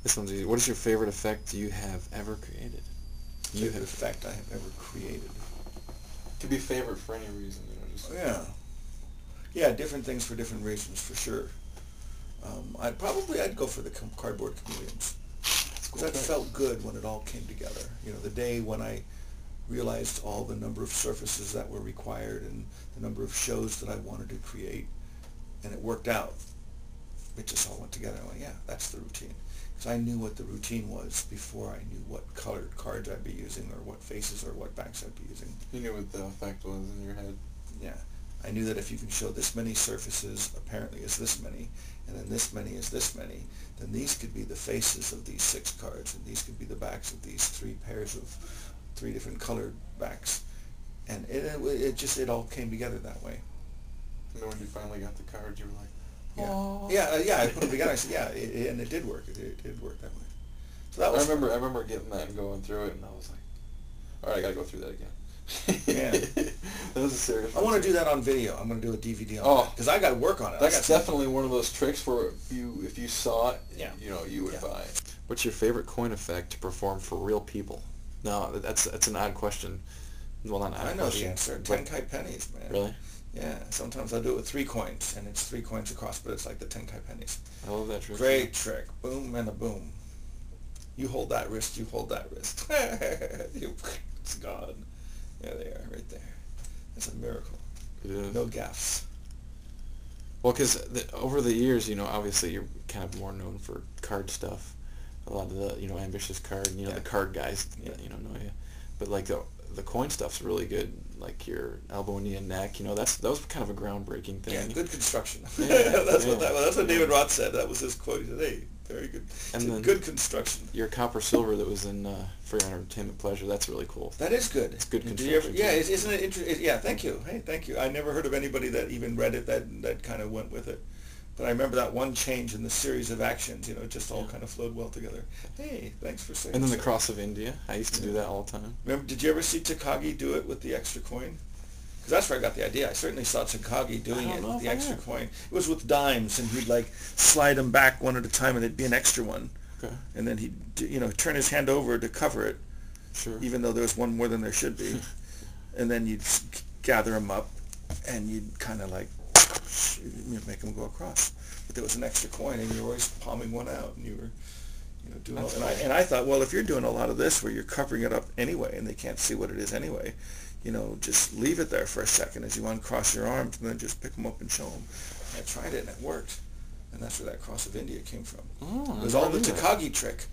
This one's easy. What is your favorite effect you have ever created? Favorite effect I have ever created. Could be favorite for any reason, just... Yeah. Yeah, different things for different reasons, for sure. I'd go for the cardboard chameleons. That's cool. That felt good when it all came together. The day when I realized all the number of surfaces that were required and the number of shows that I wanted to create, and it worked out. It just all went together. I went, yeah, that's the routine. Because I knew what the routine was before I knew what colored cards I'd be using or what faces or what backs I'd be using. You knew what the effect was in your head. Yeah. I knew that if you can show this many surfaces, apparently is this many, and then this many is this many, then these could be the faces of these 6 cards, and these could be the backs of these 3 pairs of 3 different colored backs. And it all came together that way. And then when you finally got the cards, you were like, yeah, I put them together. I said, yeah, and it did work. It did work that way. So that was. I remember getting that and going through it, and I was like, all right, I gotta go through that again. Yeah, that was a serious. I want to do that on video. I'm going to do a DVD on it because I got to work on it. That's definitely one of those tricks where if you saw it, you would buy it. What's your favorite coin effect to perform for real people? No, that's an odd question. Well, not an odd I know question. the answer. Tenkai pennies, man. Really? Yeah. Sometimes I do it with 3 coins, and it's 3 coins across, but it's like the Tenkai pennies. I love that trick. Great trick. Boom and a boom. You hold that wrist. You hold that wrist. It's gone. Yeah, they are right there. It's a miracle. It is. No gaffes. Well, because over the years, obviously you're kind of more known for card stuff. A lot of the, ambitious card, the card guys, know you. But like the coin stuff's really good. Like your elbow, knee, and neck. That was kind of a groundbreaking thing. Yeah, good construction. Yeah, that's what David Roth said. That was his quote. He said, "Hey, very good. And then good construction." Your copper silver that was in For Your Entertainment Pleasure. That's really cool. That is good. It's good construction. Isn't it interesting? Yeah, thank you. Hey, thank you. I never heard of anybody that even read it that kind of went with it. But I remember that one change in the series of actions. It just all kind of flowed well together. Hey, thanks for saying. And then so. the Cross of India. I used to do that all the time. Remember? Did you ever see Takagi do it with the extra coin? Because that's where I got the idea. I certainly saw Takagi doing it with the extra coin. It was with dimes, and he'd like slide them back one at a time, and it'd be an extra one. Okay. And then he'd turn his hand over to cover it. Sure. Even though there was one more than there should be. And then you'd gather them up, and you'd kind of like make them go across. But there was an extra coin, and you were always palming one out, and you were doing all. And I thought, well, if you're doing a lot of this where you're covering it up anyway, and they can't see what it is anyway, just leave it there for a second as you uncross your arms, and then just pick them up and show them. I tried it, and it worked. And that's where that Cross of India came from. Oh, it was all the Takagi trick.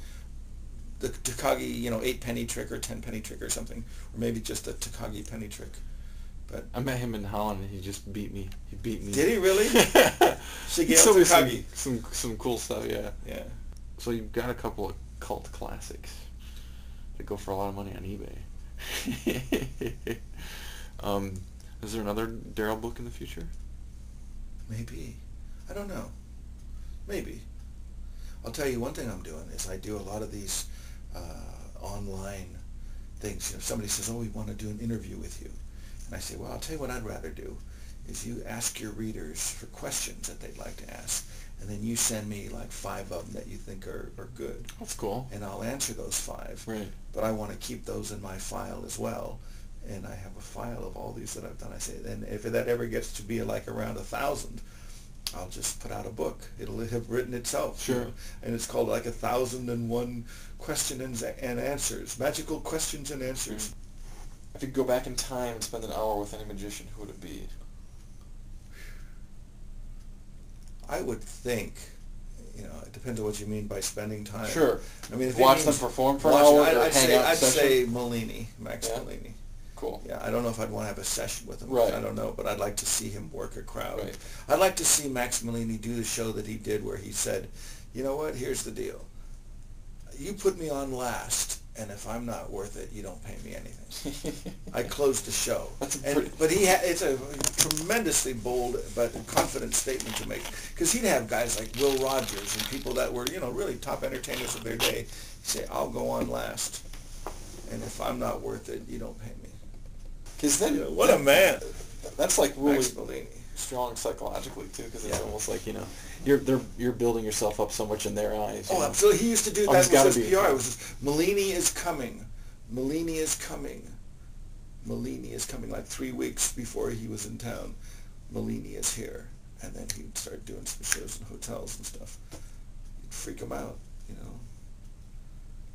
The Takagi, 8-penny trick or 10-penny trick or something. Or maybe just a Takagi penny trick. But I met him in Holland, and he just beat me. He beat me. Did he really? Shigeo Takagi. Some cool stuff, yeah. Yeah. So you've got a couple of cult classics that go for a lot of money on eBay. Is there another Daryl book in the future? Maybe. I don't know. Maybe. I'll tell you one thing I'm doing is I do a lot of these online things. Somebody says, oh, we want to do an interview with you. And I say, well, I'll tell you what I'd rather do is you ask your readers for questions that they'd like to ask. And then you send me like 5 of them that you think are good. That's cool. And I'll answer those 5. Right. But I want to keep those in my file as well. And I have a file of all these that I've done. I say, and if that ever gets to be like around 1,000, I'll just put out a book. It'll have written itself. Sure. And it's called like 1,001 Questions and Answers. Magical Questions and Answers. If you could go back in time and spend an hour with any magician, who would it be? I would think, it depends on what you mean by spending time. Sure. I mean, if watch them perform for an hour or I'd hang out say Malini, Max Malini. Cool. Yeah, I don't know if I'd want to have a session with him. Right. I don't know, but I'd like to see him work a crowd. Right. I'd like to see Max Malini do the show that he did where he said, you know what, here's the deal. You put me on last, and if I'm not worth it, you don't pay me anything. I closed the show. But it's a tremendously bold but confident statement to make. Because he'd have guys like Will Rogers and people that were, really top entertainers of their day say, I'll go on last. And if I'm not worth it, you don't pay me. Because then, what a man! That's like really. Max Malini. strong psychologically too, because it's Yeah. almost like, you know, you're building yourself up so much in their eyes. You Oh, know? absolutely. He used to do Oh, that he's with gotta his be. PR. It was just, Malini is coming. Malini is coming. Malini is coming, like 3 weeks before he was in town. Malini is here. And then he'd start doing some shows in hotels and stuff. You'd freak him out, you know.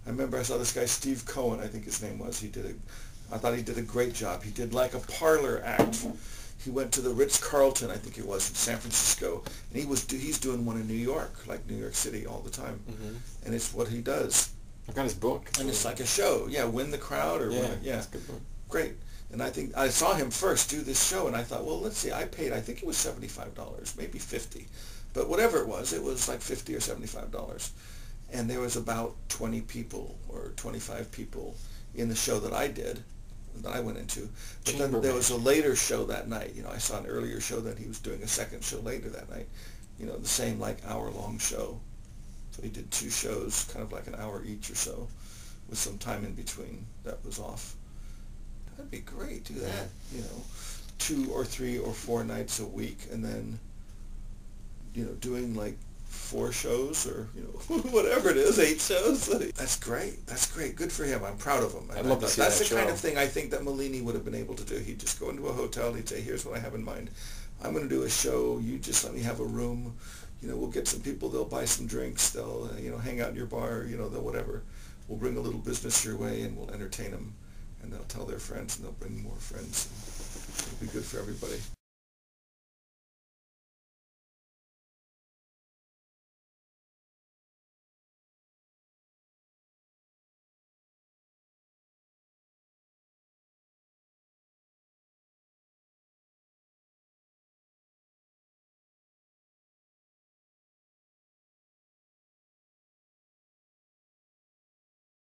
I remember I saw this guy, Steve Cohen, I think his name was. I thought he did a great job. He did like a parlor act. He went to the Ritz-Carlton, I think it was, in San Francisco, and he's doing one in New York, like New York City all the time. Mm-hmm. And it's what he does. I've got his book. And it's like a show. Yeah, win the crowd or win. Yeah, That's a good book. great. And I think I saw him first do this show, and I thought, well, let's see. I think it was $75, maybe 50, but whatever it was like $50 or $75. And there was about 20 people or 25 people in the show that I did, that I went into. But then there was a later show that night. You know, I saw an earlier show, then he was doing a second show later that night. You know, the same like hour-long show. So he did 2 shows, kind of like an hour each or so, with some time in between that was off. That'd be great. Do that. You know, 2 or 3 or 4 nights a week, and then, you know, doing like 4 shows or, you know, whatever it is, 8 shows. That's great. That's great. Good for him. I'm proud of him. I'd love to see that's that the kind show. of thing I think that Malini would have been able to do. He'd just go into a hotel and he'd say, here's what I have in mind. I'm going to do a show. You just let me have a room. You know, we'll get some people. They'll buy some drinks. They'll, you know, hang out in your bar. You know, they'll whatever. We'll bring a little business your way and we'll entertain them. And they'll tell their friends and they'll bring more friends. It'll be good for everybody.